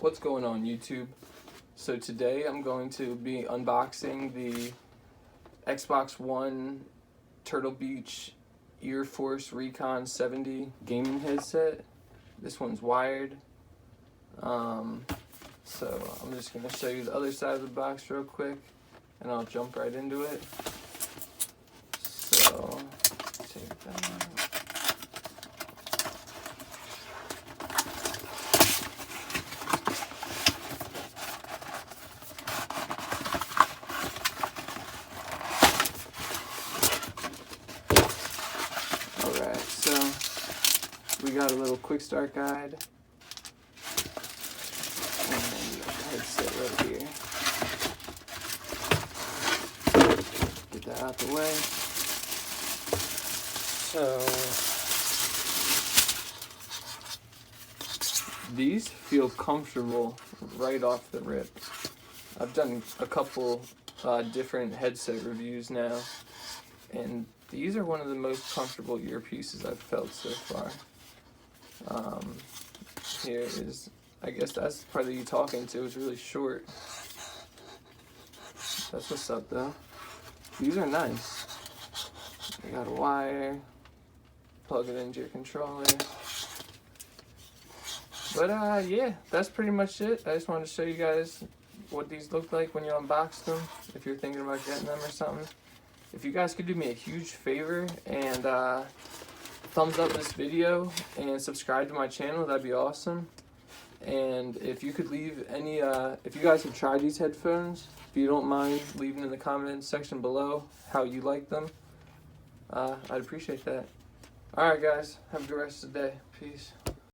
What's going on, YouTube? So today I'm going to be unboxing the Xbox One Turtle Beach Ear Force Recon 70 gaming headset. This one's wired. So I'm just going to show you the other side of the box real quick and I'll jump right into it. So take that out. Alright, so we got a little quick start guide, and then the headset right here. Get that out the way. So these feel comfortable right off the rip. I've done a couple different headset reviews now, and these are one of the most comfortable earpieces I've felt so far. Here is, I guess that's probably you talking to, is really short. That's what's up though. These are nice. You got a wire, plug it into your controller. But yeah, that's pretty much it. I just wanted to show you guys what these look like when you unbox them, if you're thinking about getting them or something. If you guys could do me a huge favor and thumbs up this video and subscribe to my channel, that'd be awesome. And if you could leave any, if you guys have tried these headphones, if you don't mind leaving in the comment section below how you like them, I'd appreciate that. Alright guys, have a good rest of the day. Peace.